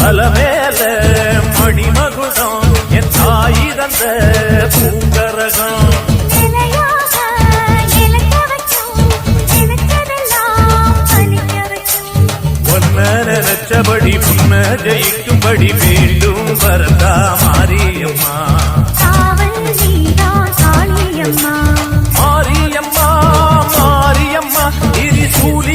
அலமேல மணிமகுடம் என் தாய் தந்த பூங்கரகம் நினைச்சபடி புன்ன ஜெயிக்கும்படி மீண்டும் வரதா மாரியம்மா மாரியம்மா மாரியம்மா இது சூழி